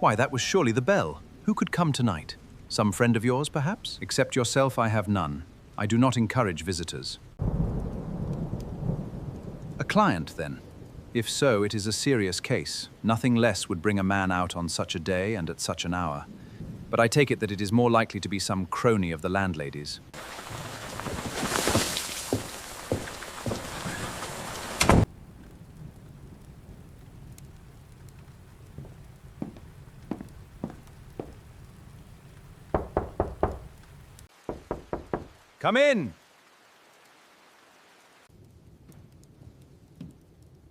Why, that was surely the bell. Who could come tonight? Some friend of yours, perhaps? Except yourself, I have none. I do not encourage visitors. A client, then? If so, it is a serious case. Nothing less would bring a man out on such a day and at such an hour. But I take it that it is more likely to be some crony of the landlady's. Come in!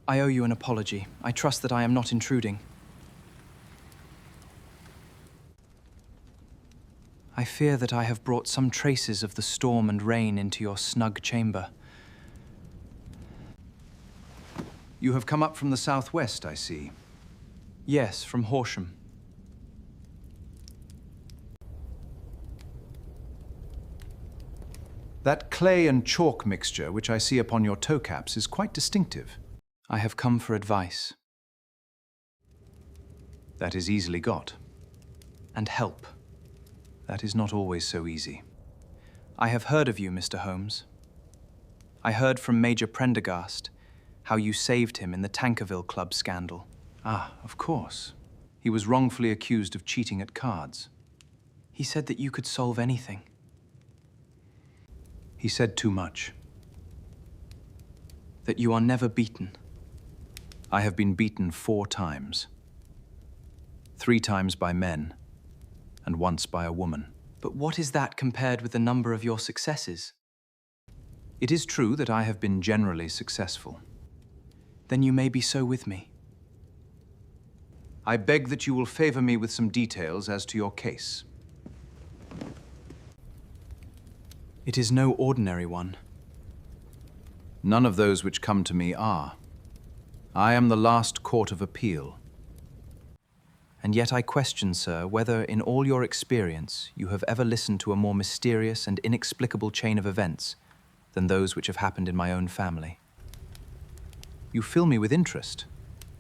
I owe you an apology. I trust that I am not intruding. I fear that I have brought some traces of the storm and rain into your snug chamber. You have come up from the southwest, I see. Yes, from Horsham. That clay and chalk mixture which I see upon your toe caps is quite distinctive. I have come for advice. That is easily got. And help. That is not always so easy. I have heard of you, Mr. Holmes. I heard from Major Prendergast how you saved him in the Tankerville Club scandal. Ah, of course. He was wrongfully accused of cheating at cards. He said that you could solve anything. He said too much. That you are never beaten. I have been beaten 4 times. 3 times by men, and once by a woman. But what is that compared with the number of your successes? It is true that I have been generally successful. Then you may be so with me. I beg that you will favor me with some details as to your case. It is no ordinary one. None of those which come to me are. I am the last court of appeal. And yet I question, sir, whether in all your experience you have ever listened to a more mysterious and inexplicable chain of events than those which have happened in my own family. You fill me with interest.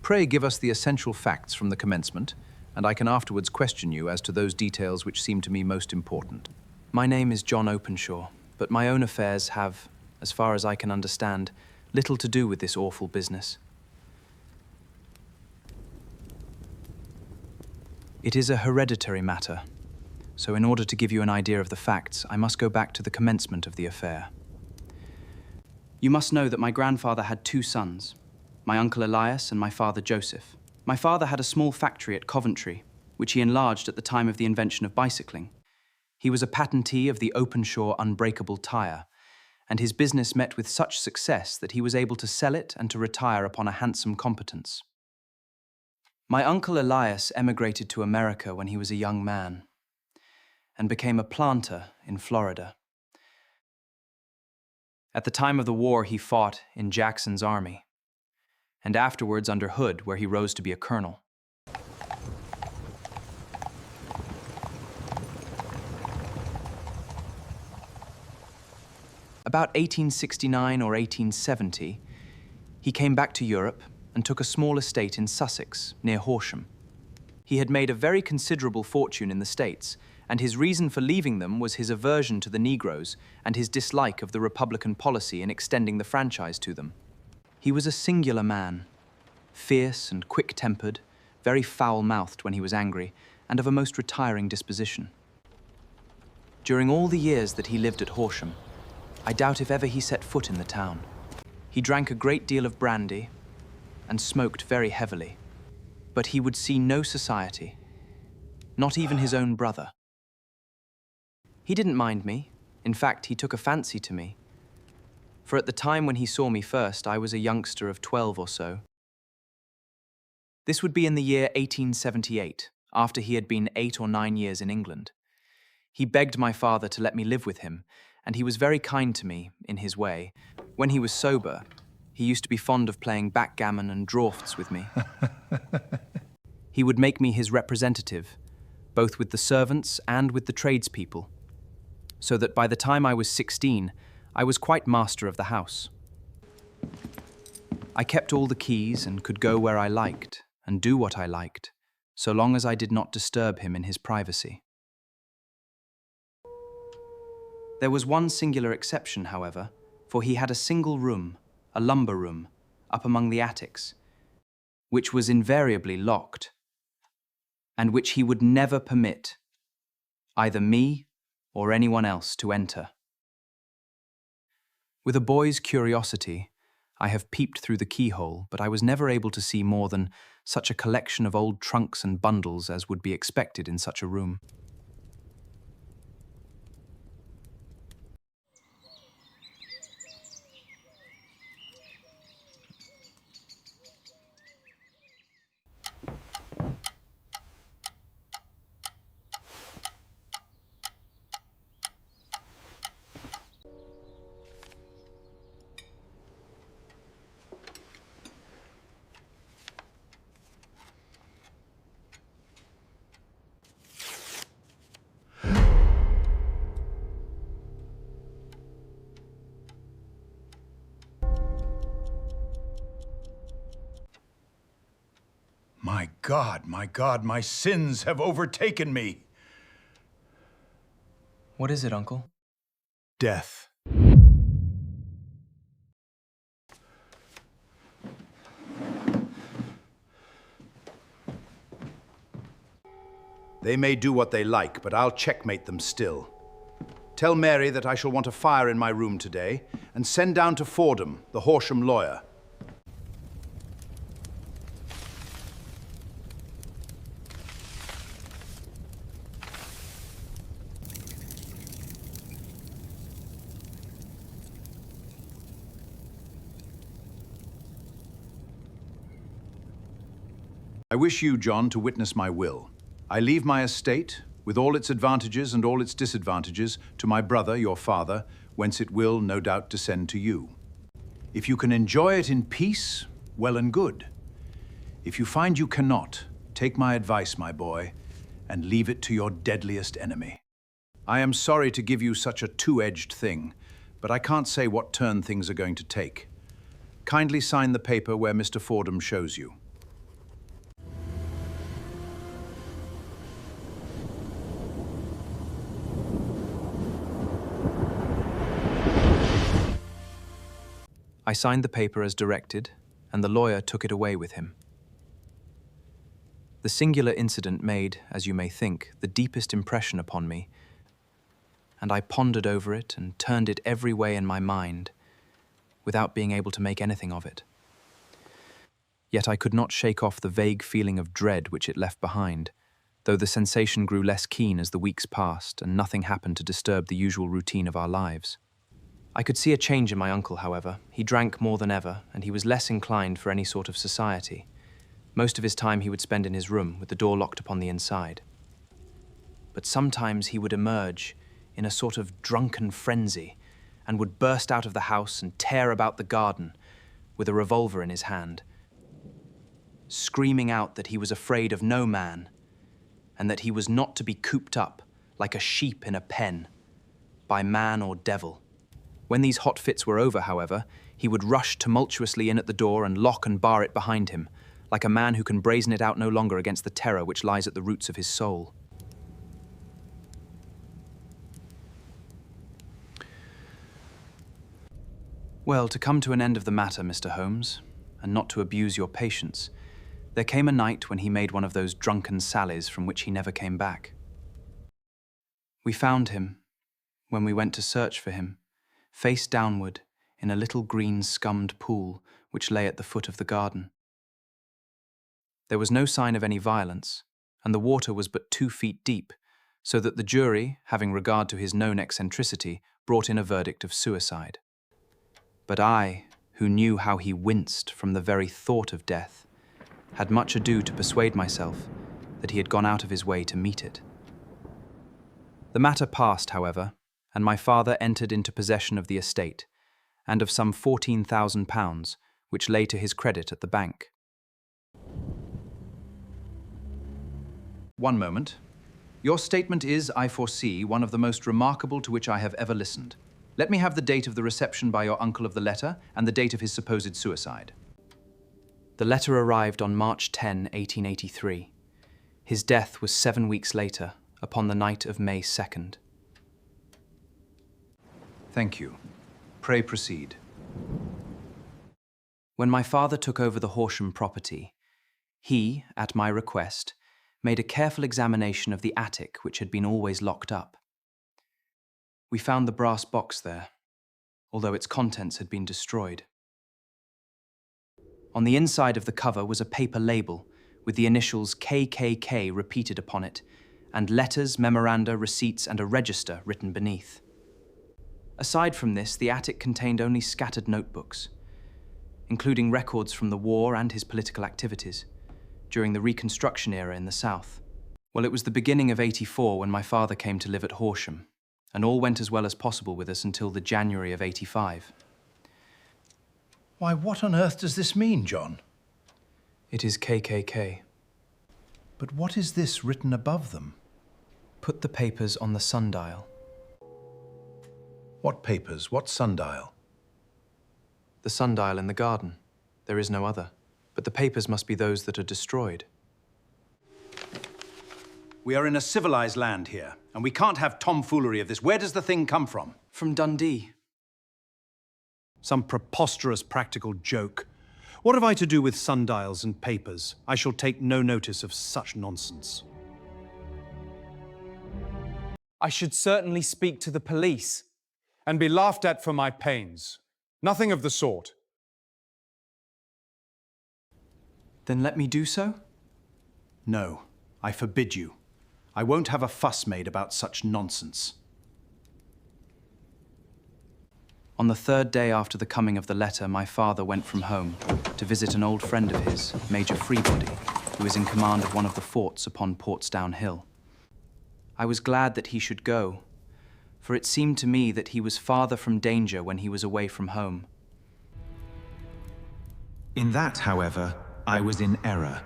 Pray give us the essential facts from the commencement, and I can afterwards question you as to those details which seem to me most important. My name is John Openshaw, but my own affairs have, as far as I can understand, little to do with this awful business. It is a hereditary matter, so in order to give you an idea of the facts, I must go back to the commencement of the affair. You must know that my grandfather had 2 sons, my uncle Elias and my father Joseph. My father had a small factory at Coventry, which he enlarged at the time of the invention of bicycling. He was a patentee of the Openshaw unbreakable tire, and his business met with such success that he was able to sell it and to retire upon a handsome competence. My uncle Elias emigrated to America when he was a young man, and became a planter in Florida. At the time of the war, he fought in Jackson's army, and afterwards under Hood, where he rose to be a colonel. About 1869 or 1870, he came back to Europe and took a small estate in Sussex, near Horsham. He had made a very considerable fortune in the States, and his reason for leaving them was his aversion to the Negroes and his dislike of the Republican policy in extending the franchise to them. He was a singular man, fierce and quick-tempered, very foul-mouthed when he was angry, and of a most retiring disposition. During all the years that he lived at Horsham, I doubt if ever he set foot in the town. He drank a great deal of brandy and smoked very heavily, but he would see no society, not even his own brother. He didn't mind me. In fact, he took a fancy to me, for at the time when he saw me first, I was a youngster of 12 or so. This would be in the year 1878, after he had been 8 or 9 years in England. He begged my father to let me live with him, and he was very kind to me, in his way. When he was sober, he used to be fond of playing backgammon and draughts with me. He would make me his representative, both with the servants and with the tradespeople, so that by the time I was 16, I was quite master of the house. I kept all the keys and could go where I liked and do what I liked, so long as I did not disturb him in his privacy. There was one singular exception, however, for he had a single room, a lumber room, up among the attics, which was invariably locked, and which he would never permit either me or anyone else to enter. With a boy's curiosity, I have peeped through the keyhole, but I was never able to see more than such a collection of old trunks and bundles as would be expected in such a room. My God, my sins have overtaken me. What is it, Uncle? Death. They may do what they like, but I'll checkmate them still. Tell Mary that I shall want a fire in my room today, and send down to Fordham, the Horsham lawyer. I wish you, John, to witness my will. I leave my estate, with all its advantages and all its disadvantages, to my brother, your father, whence it will, no doubt, descend to you. If you can enjoy it in peace, well and good. If you find you cannot, take my advice, my boy, and leave it to your deadliest enemy. I am sorry to give you such a two-edged thing, but I can't say what turn things are going to take. Kindly sign the paper where Mr. Fordham shows you. I signed the paper as directed, and the lawyer took it away with him. The singular incident made, as you may think, the deepest impression upon me, and I pondered over it and turned it every way in my mind, without being able to make anything of it. Yet I could not shake off the vague feeling of dread which it left behind, though the sensation grew less keen as the weeks passed and nothing happened to disturb the usual routine of our lives. I could see a change in my uncle, however. He drank more than ever, and he was less inclined for any sort of society. Most of his time he would spend in his room, with the door locked upon the inside. But sometimes he would emerge in a sort of drunken frenzy, and would burst out of the house and tear about the garden, with a revolver in his hand, screaming out that he was afraid of no man, and that he was not to be cooped up, like a sheep in a pen, by man or devil. When these hot fits were over, however, he would rush tumultuously in at the door and lock and bar it behind him, like a man who can brazen it out no longer against the terror which lies at the roots of his soul. Well, to come to an end of the matter, Mr. Holmes, and not to abuse your patience, there came a night when he made one of those drunken sallies from which he never came back. We found him, when we went to search for him, face downward in a little green scummed pool which lay at the foot of the garden. There was no sign of any violence, and the water was but 2 feet deep, so that the jury, having regard to his known eccentricity, brought in a verdict of suicide. But I, who knew how he winced from the very thought of death, had much ado to persuade myself that he had gone out of his way to meet it. The matter passed, however, and my father entered into possession of the estate, and of some £14,000, which lay to his credit at the bank. One moment. Your statement is, I foresee, one of the most remarkable to which I have ever listened. Let me have the date of the reception by your uncle of the letter, and the date of his supposed suicide. The letter arrived on March 10, 1883. His death was 7 weeks later, upon the night of May 2nd. Thank you. Pray proceed. When my father took over the Horsham property, he, at my request, made a careful examination of the attic which had been always locked up. We found the brass box there, although its contents had been destroyed. On the inside of the cover was a paper label with the initials K.K.K. repeated upon it, and letters, memoranda, receipts, and a register written beneath. Aside from this, the attic contained only scattered notebooks, including records from the war and his political activities during the Reconstruction era in the South. Well, it was the beginning of '84 when my father came to live at Horsham, and all went as well as possible with us until the January of '85. Why, what on earth does this mean, John? It is K.K.K. But what is this written above them? Put the papers on the sundial. What papers? What sundial? The sundial in the garden. There is no other. But the papers must be those that are destroyed. We are in a civilized land here, and we can't have tomfoolery of this. Where does the thing come from? From Dundee. Some preposterous practical joke. What have I to do with sundials and papers? I shall take no notice of such nonsense. I should certainly speak to the police and be laughed at for my pains. Nothing of the sort. Then let me do so? No, I forbid you. I won't have a fuss made about such nonsense. On the third day after the coming of the letter, my father went from home to visit an old friend of his, Major Freebody, who was in command of one of the forts upon Portsdown Hill. I was glad that he should go, for it seemed to me that he was farther from danger when he was away from home. In that, however, I was in error.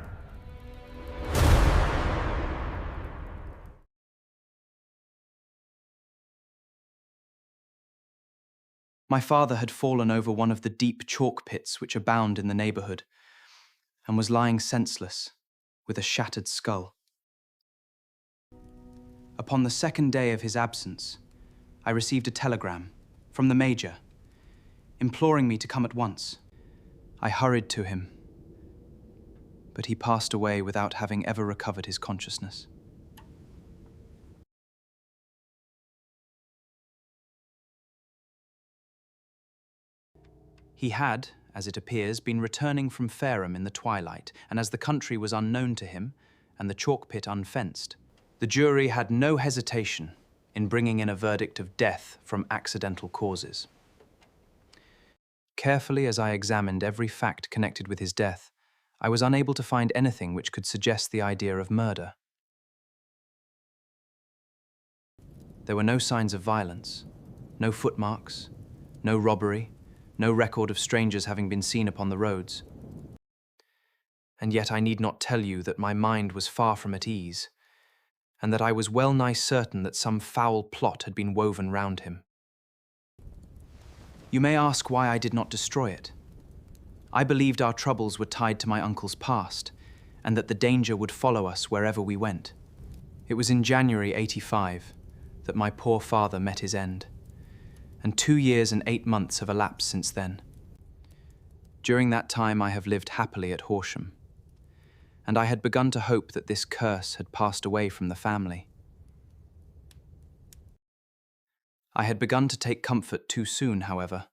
My father had fallen over one of the deep chalk pits which abound in the neighbourhood, and was lying senseless, with a shattered skull. Upon the second day of his absence, I received a telegram from the Major, imploring me to come at once. I hurried to him, but he passed away without having ever recovered his consciousness. He had, as it appears, been returning from Fareham in the twilight, and as the country was unknown to him, and the chalk pit unfenced, the jury had no hesitation in bringing in a verdict of death from accidental causes. Carefully as I examined every fact connected with his death, I was unable to find anything which could suggest the idea of murder. There were no signs of violence, no footmarks, no robbery, no record of strangers having been seen upon the roads. And yet I need not tell you that my mind was far from at ease, and that I was well nigh certain that some foul plot had been woven round him. You may ask why I did not destroy it. I believed our troubles were tied to my uncle's past, and that the danger would follow us wherever we went. It was in January '85 that my poor father met his end, and 2 years and 8 months have elapsed since then. During that time I have lived happily at Horsham, and I had begun to hope that this curse had passed away from the family. I had begun to take comfort too soon, however.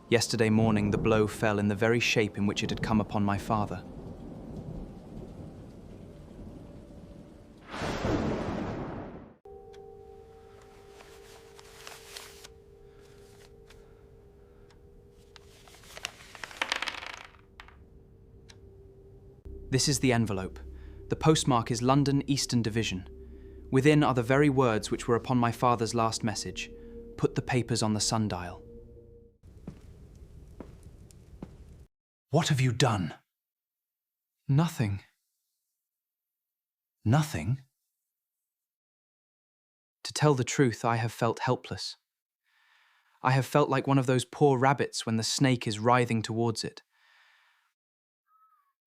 Yesterday morning the blow fell in the very shape in which it had come upon my father. This is the envelope. The postmark is London Eastern Division. Within are the very words which were upon my father's last message. Put the papers on the sundial. What have you done? Nothing. Nothing? To tell the truth, I have felt helpless. I have felt like one of those poor rabbits when the snake is writhing towards it.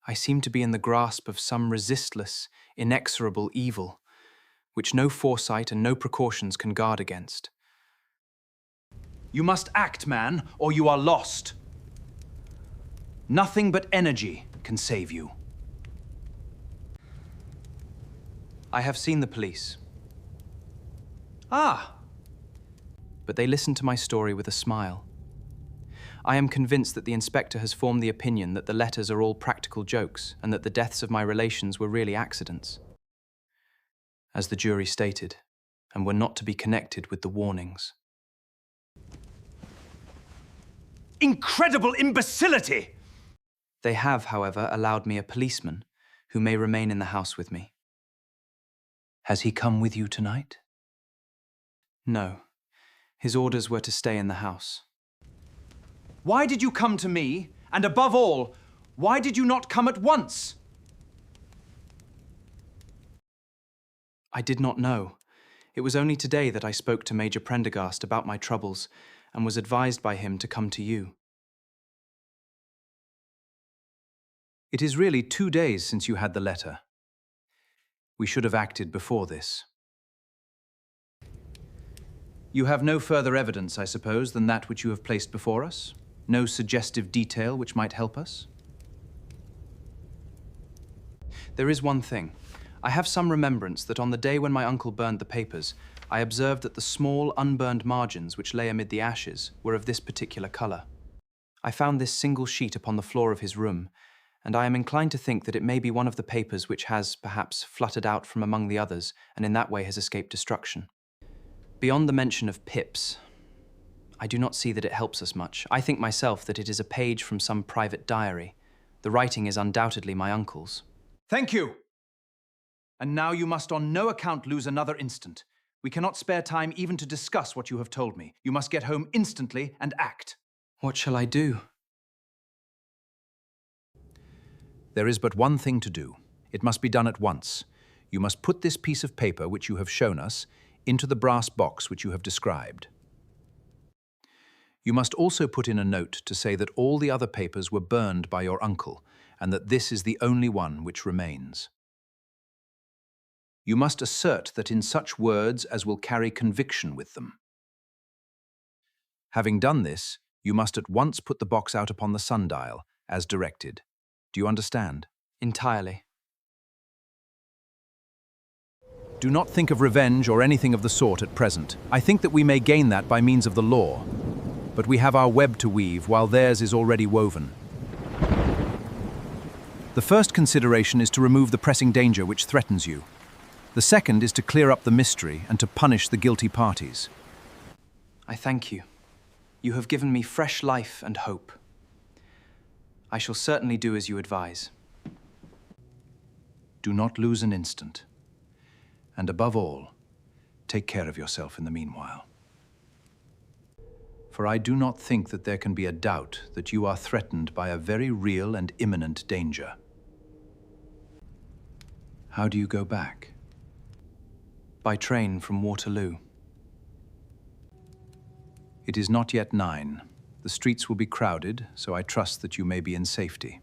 I seem to be in the grasp of some resistless, inexorable evil, which no foresight and no precautions can guard against. You must act, man, or you are lost. Nothing but energy can save you. I have seen the police. Ah, But they listened to my story with a smile. I am convinced that the inspector has formed the opinion that the letters are all practical jokes and that the deaths of my relations were really accidents, as the jury stated, and were not to be connected with the warnings. incredible imbecility! They have, however, allowed me a policeman who may remain in the house with me. Has he come with you tonight? No. His orders were to stay in the house. Why did you come to me? And above all, why did you not come at once? I did not know. It was only today that I spoke to Major Prendergast about my troubles and was advised by him to come to you. It is really 2 days since you had the letter. We should have acted before this. You have no further evidence, I suppose, than that which you have placed before us? No suggestive detail which might help us? There is one thing. I have some remembrance that on the day when my uncle burned the papers, I observed that the small, unburned margins which lay amid the ashes were of this particular colour. I found this single sheet upon the floor of his room, and I am inclined to think that it may be one of the papers which has, perhaps, fluttered out from among the others, and in that way has escaped destruction. Beyond the mention of pips, I do not see that it helps us much. I think myself that it is a page from some private diary. The writing is undoubtedly my uncle's. Thank you! And now you must on no account lose another instant. We cannot spare time even to discuss what you have told me. You must get home instantly and act. What shall I do? There is but one thing to do. It must be done at once. You must put this piece of paper which you have shown us into the brass box which you have described. You must also put in a note to say that all the other papers were burned by your uncle, and that this is the only one which remains. You must assert that in such words as will carry conviction with them. Having done this, you must at once put the box out upon the sundial, as directed. Do you understand? Entirely. Do not think of revenge or anything of the sort at present. I think that we may gain that by means of the law. But we have our web to weave, while theirs is already woven. The first consideration is to remove the pressing danger which threatens you. The second is to clear up the mystery and to punish the guilty parties. I thank you. You have given me fresh life and hope. I shall certainly do as you advise. Do not lose an instant. And above all, take care of yourself in the meanwhile. For I do not think that there can be a doubt that you are threatened by a very real and imminent danger. How do you go back? By train from Waterloo. It is not yet 9. The streets will be crowded, so I trust that you may be in safety.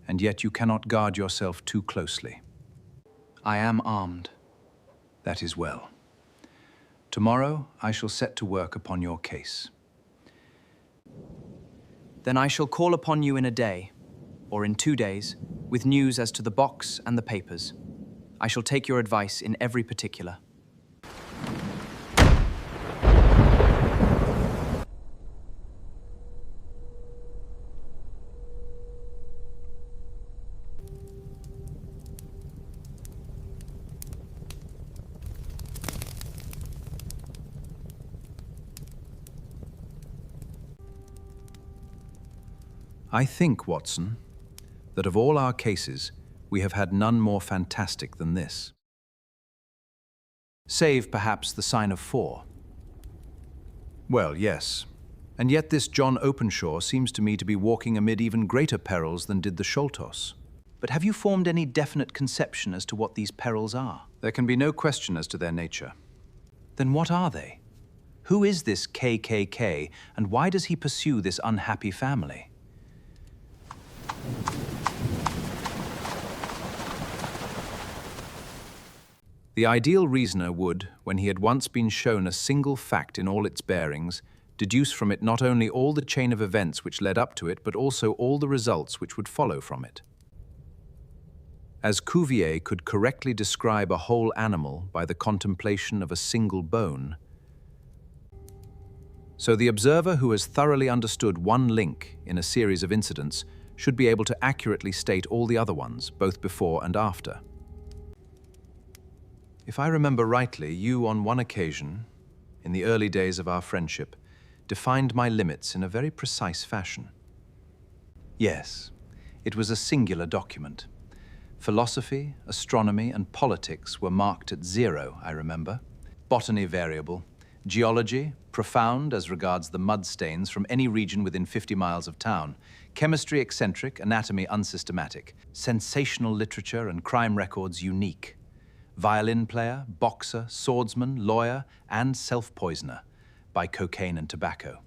And yet you cannot guard yourself too closely. I am armed. That is well. Tomorrow I shall set to work upon your case. Then I shall call upon you in a day, or in 2 days, with news as to the box and the papers. I shall take your advice in every particular. I think, Watson, that of all our cases, we have had none more fantastic than this. Save, perhaps, the sign of 4. Well, yes. And yet this John Openshaw seems to me to be walking amid even greater perils than did the Sholtos. But have you formed any definite conception as to what these perils are? There can be no question as to their nature. Then what are they? Who is this K.K.K., and why does he pursue this unhappy family? The ideal reasoner would, when he had once been shown a single fact in all its bearings, deduce from it not only all the chain of events which led up to it, but also all the results which would follow from it. As Cuvier could correctly describe a whole animal by the contemplation of a single bone, so the observer who has thoroughly understood one link in a series of incidents should be able to accurately state all the other ones, both before and after. If I remember rightly, you on one occasion, in the early days of our friendship, defined my limits in a very precise fashion. Yes, it was a singular document. Philosophy, astronomy, and politics were marked at 0, I remember. Botany variable. Geology, profound as regards the mud stains from any region within 50 miles of town. Chemistry eccentric, anatomy unsystematic. Sensational literature and crime records unique. Violin player, boxer, swordsman, lawyer, and self-poisoner by cocaine and tobacco.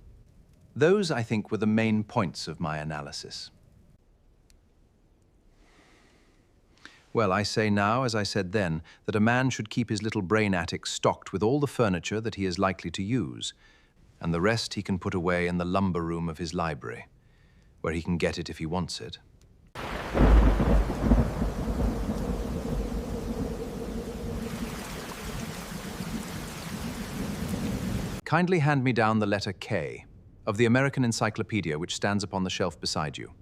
Those, I think, were the main points of my analysis. Well, I say now, as I said then, that a man should keep his little brain attic stocked with all the furniture that he is likely to use, and the rest he can put away in the lumber room of his library, where he can get it if he wants it. Kindly hand me down the letter K of the American Encyclopedia, which stands upon the shelf beside you.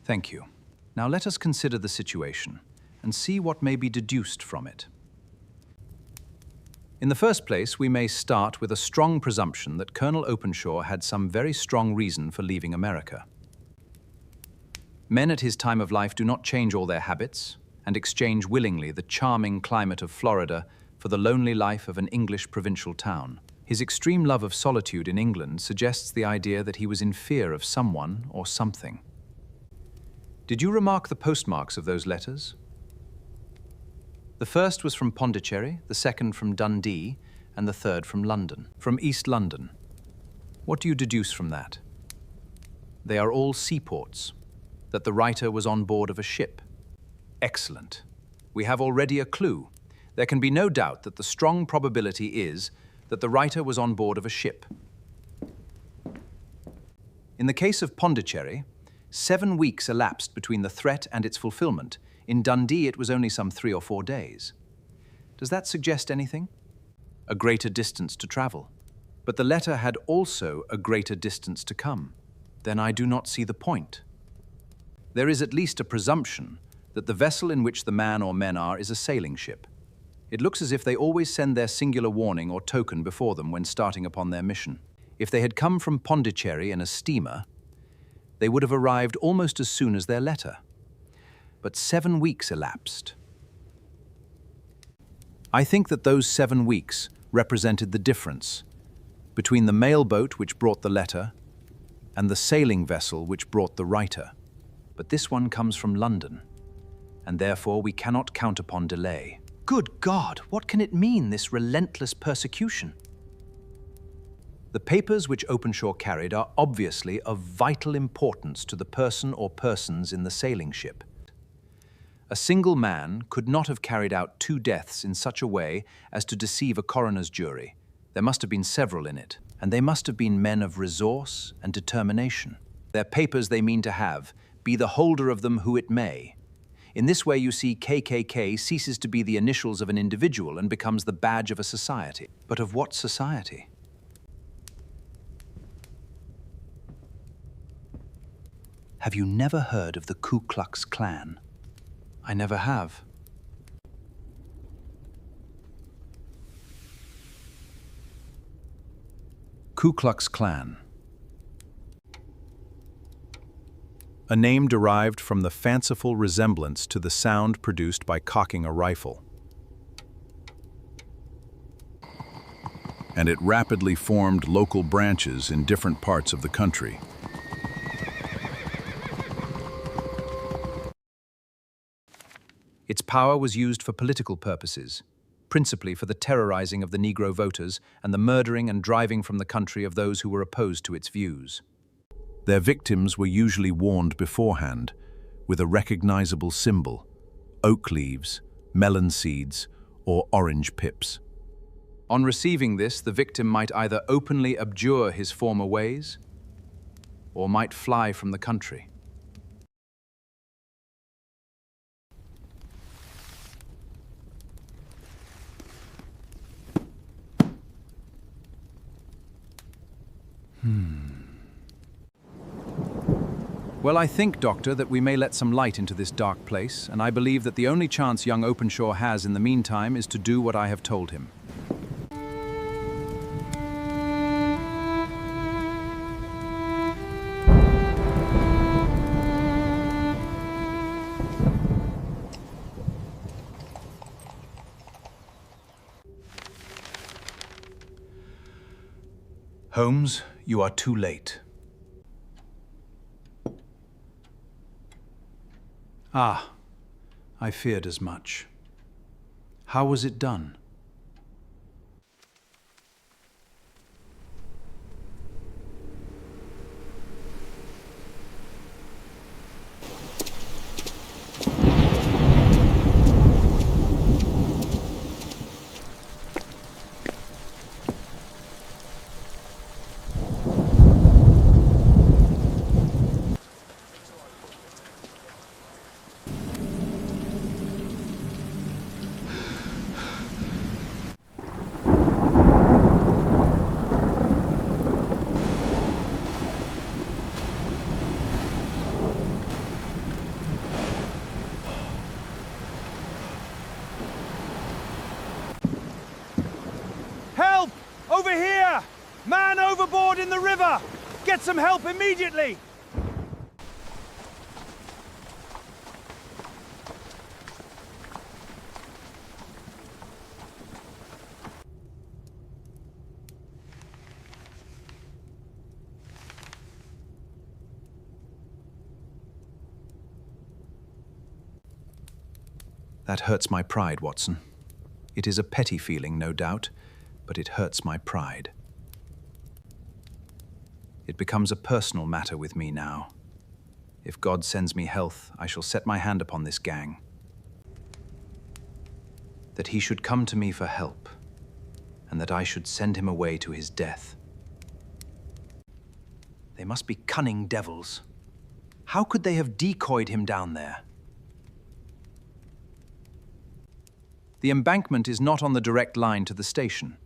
Thank you. Now let us consider the situation and see what may be deduced from it. In the first place, we may start with a strong presumption that Colonel Openshaw had some very strong reason for leaving America. Men at his time of life do not change all their habits and exchange willingly the charming climate of Florida for the lonely life of an English provincial town. His extreme love of solitude in England suggests the idea that he was in fear of someone or something. Did you remark the postmarks of those letters? The first was from Pondicherry, the second from Dundee, and the third from London, from East London. What do you deduce from that? They are all seaports, that the writer was on board of a ship. Excellent. We have already a clue. There can be no doubt that the strong probability is that the writer was on board of a ship. In the case of Pondicherry, 7 weeks elapsed between the threat and its fulfillment. In Dundee, it was only some 3 or 4 days. Does that suggest anything? A greater distance to travel. But the letter had also a greater distance to come. Then I do not see the point. There is at least a presumption that the vessel in which the man or men are is a sailing ship. It looks as if they always send their singular warning or token before them when starting upon their mission. If they had come from Pondicherry in a steamer, they would have arrived almost as soon as their letter. But 7 weeks elapsed. I think that those 7 weeks represented the difference between the mail boat which brought the letter and the sailing vessel which brought the writer. But this one comes from London, and therefore we cannot count upon delay. Good God, what can it mean, this relentless persecution? The papers which Openshaw carried are obviously of vital importance to the person or persons in the sailing ship. A single man could not have carried out 2 deaths in such a way as to deceive a coroner's jury. There must have been several in it, and they must have been men of resource and determination. Their papers they mean to have, be the holder of them who it may. In this way, you see, K.K.K. ceases to be the initials of an individual and becomes the badge of a society. But of what society? Have you never heard of the Ku Klux Klan? I never have. Ku Klux Klan. A name derived from the fanciful resemblance to the sound produced by cocking a rifle. And it rapidly formed local branches in different parts of the country. Its power was used for political purposes, principally for the terrorizing of the Negro voters and the murdering and driving from the country of those who were opposed to its views. Their victims were usually warned beforehand, with a recognizable symbol, oak leaves, melon seeds, or orange pips. On receiving this, the victim might either openly abjure his former ways or might fly from the country. Well, I think, Doctor, that we may let some light into this dark place, and I believe that the only chance young Openshaw has in the meantime is to do what I have told him. Holmes, you are too late. Ah, I feared as much. How was it done? Help! Over here! Man overboard in the river! Get some help immediately! That hurts my pride, Watson. It is a petty feeling, no doubt, but it hurts my pride. It becomes a personal matter with me now. If God sends me health, I shall set my hand upon this gang. That he should come to me for help, and that I should send him away to his death. They must be cunning devils. How could they have decoyed him down there? The embankment is not on the direct line to the station.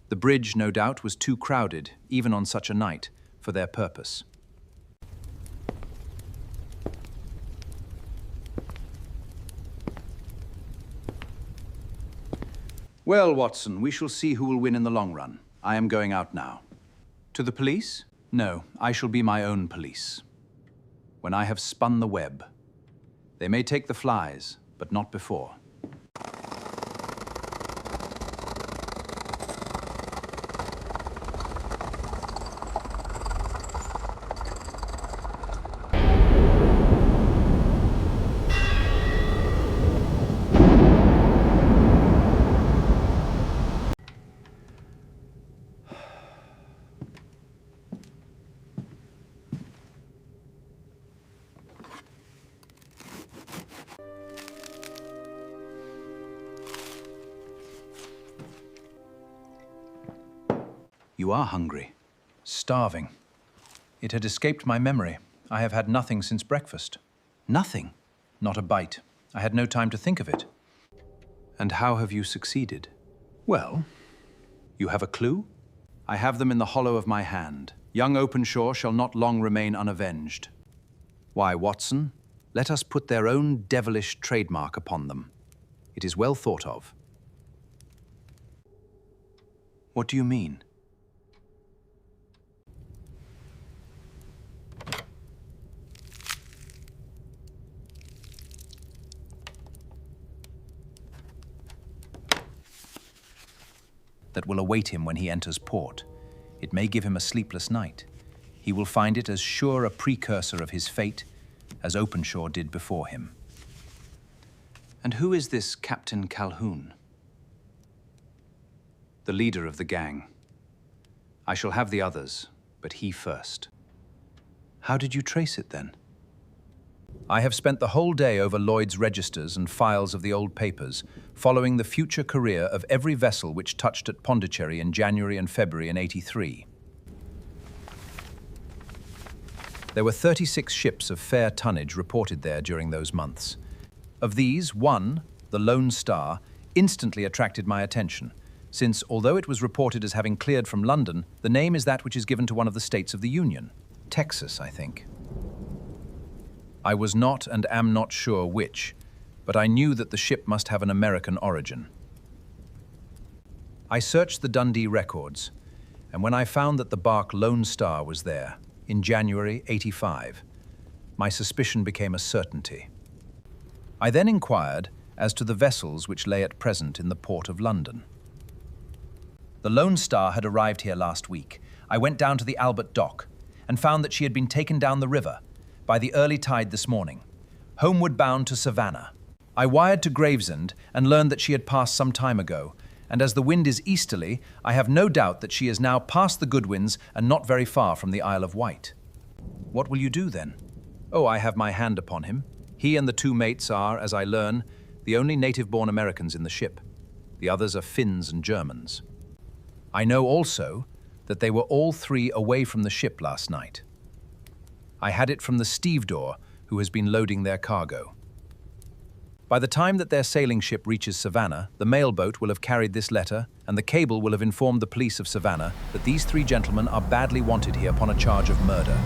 The bridge, no doubt, was too crowded, even on such a night, for their purpose. Well, Watson, we shall see who will win in the long run. I am going out now. To the police? No, I shall be my own police. When I have spun the web. They may take the flies, but not before. You are hungry. Starving. It had escaped my memory. I have had nothing since breakfast. Nothing? Not a bite. I had no time to think of it. And how have you succeeded? Well, you have a clue? I have them in the hollow of my hand. Young Openshaw shall not long remain unavenged. Why, Watson, let us put their own devilish trademark upon them. It is well thought of. What do you mean? That will await him when he enters port. It may give him a sleepless night. He will find it as sure a precursor of his fate as Openshaw did before him. And who is this Captain Calhoun? The leader of the gang. I shall have the others, but he first. How did you trace it then? I have spent the whole day over Lloyd's registers and files of the old papers, following the future career of every vessel which touched at Pondicherry in January and February in '83. There were 36 ships of fair tonnage reported there during those months. Of these, one, the Lone Star, instantly attracted my attention, since, although it was reported as having cleared from London, the name is that which is given to one of the states of the Union. Texas, I think. I was not and am not sure which, but I knew that the ship must have an American origin. I searched the Dundee records, and when I found that the bark Lone Star was there, in January '85, my suspicion became a certainty. I then inquired as to the vessels which lay at present in the port of London. The Lone Star had arrived here last week. I went down to the Albert Dock and found that she had been taken down the river by the early tide this morning, homeward bound to Savannah. I wired to Gravesend and learned that she had passed some time ago, and as the wind is easterly, I have no doubt that she is now past the Goodwins and not very far from the Isle of Wight. What will you do then? Oh, I have my hand upon him. He and the two mates are, as I learn, the only native-born Americans in the ship. The others are Finns and Germans. I know also that they were all three away from the ship last night. I had it from the stevedore, who has been loading their cargo. By the time that their sailing ship reaches Savannah, the mailboat will have carried this letter, and the cable will have informed the police of Savannah that these three gentlemen are badly wanted here upon a charge of murder.